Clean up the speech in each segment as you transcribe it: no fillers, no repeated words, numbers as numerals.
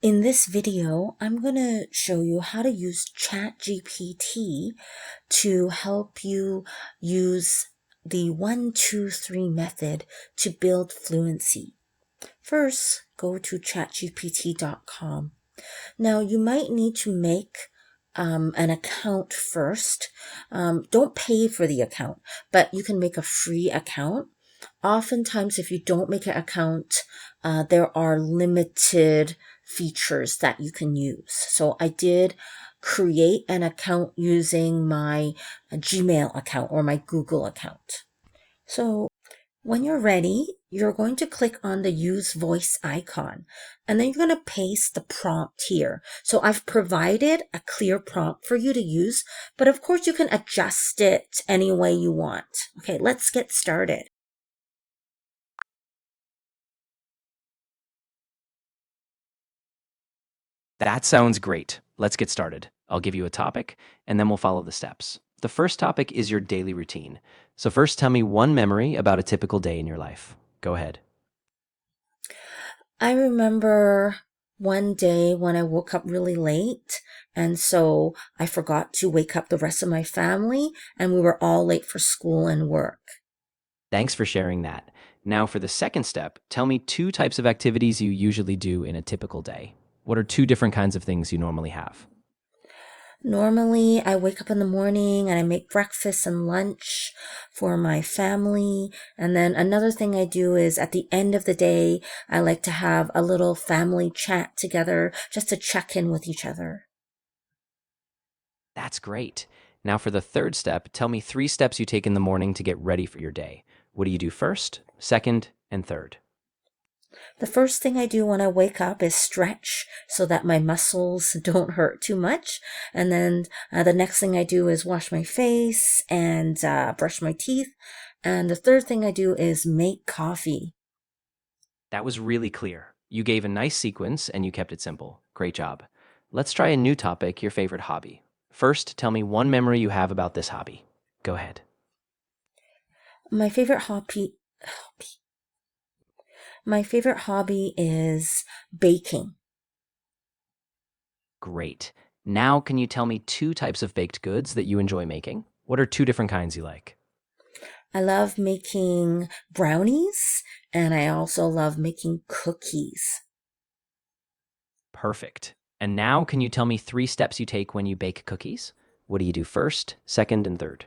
In this video, I'm going to show you how to use ChatGPT to help you use the 1, 2, 3 method to build fluency. First, go to chatgpt.com. Now, you might need to make an account first. Don't pay for the account, but you can make a free account. Oftentimes, if you don't make an account, there are limited features that you can use. So I did create an account using my Gmail account or my Google account. So when you're ready, you're going to click on the use voice icon, and then you're going to paste the prompt here. So I've provided a clear prompt for you to use, but of course you can adjust it any way you want. Okay, let's get started. That sounds great. Let's get started. I'll give you a topic, and then we'll follow the steps. The first topic is your daily routine. So first, tell me one memory about a typical day in your life. Go ahead. I remember one day when I woke up really late, and so I forgot to wake up the rest of my family, and we were all late for school and work. Thanks for sharing that. Now for the second step, tell me two types of activities you usually do in a typical day. What are two different kinds of things you normally have? Normally, I wake up in the morning and I make breakfast and lunch for my family. And then another thing I do is at the end of the day, I like to have a little family chat together just to check in with each other. That's great. Now for the third step, tell me three steps you take in the morning to get ready for your day. What do you do first, second, and third? The first thing I do when I wake up is stretch so that my muscles don't hurt too much. And then the next thing I do is wash my face and brush my teeth. And the third thing I do is make coffee. That was really clear. You gave a nice sequence and you kept it simple. Great job. Let's try a new topic, your favorite hobby. First, tell me one memory you have about this hobby. Go ahead. My favorite hobby is baking. Great. Now, can you tell me two types of baked goods that you enjoy making? What are two different kinds you like? I love making brownies, and I also love making cookies. Perfect. And now, can you tell me three steps you take when you bake cookies? What do you do first, second, and third?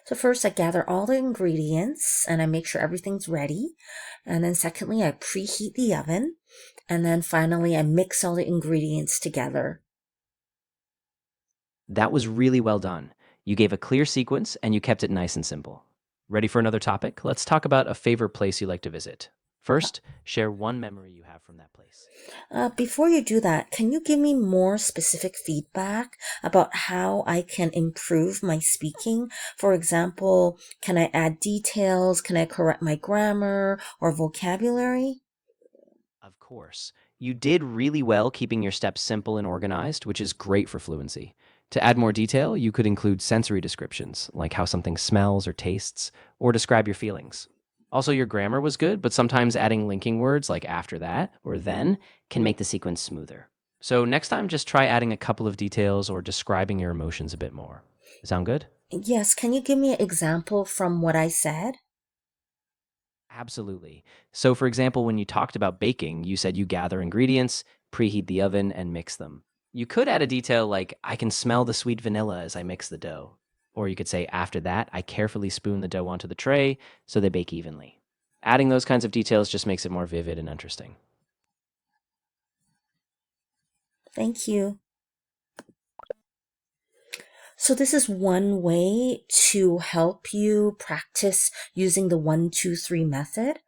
So first I gather all the ingredients and I make sure everything's ready. And then secondly, I preheat the oven. And then finally, I mix all the ingredients together. That was really well done. You gave a clear sequence and you kept it nice and simple. Ready for another topic? Let's talk about a favorite place you like to visit. First, share one memory you have from that place. Before you do that, can you give me more specific feedback about how I can improve my speaking? For example, can I add details? Can I correct my grammar or vocabulary? Of course. You did really well keeping your steps simple and organized, which is great for fluency. To add more detail, you could include sensory descriptions, like how something smells or tastes, or describe your feelings. Also, your grammar was good, but sometimes adding linking words like after that or then can make the sequence smoother. So next time, just try adding a couple of details or describing your emotions a bit more. Sound good? Yes, can you give me an example from what I said? Absolutely. So, for example, when you talked about baking, you said you gather ingredients, preheat the oven, and mix them. You could add a detail like, I can smell the sweet vanilla as I mix the dough. Or you could say, after that, I carefully spoon the dough onto the tray so they bake evenly. Adding those kinds of details just makes it more vivid and interesting. Thank you. So this is one way to help you practice using the 1, 2, 3 method.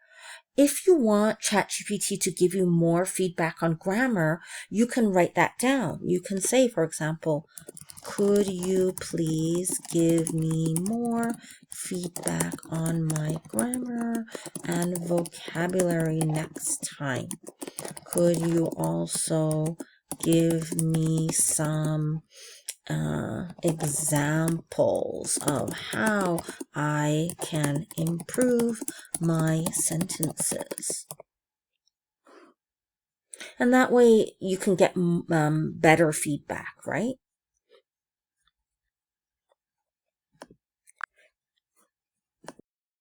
If you want ChatGPT to give you more feedback on grammar, you can write that down. You can say, for example, could you please give me more feedback on my grammar and vocabulary next time? Could you also give me some examples of how I can improve my sentences? And that way you can get better feedback, right?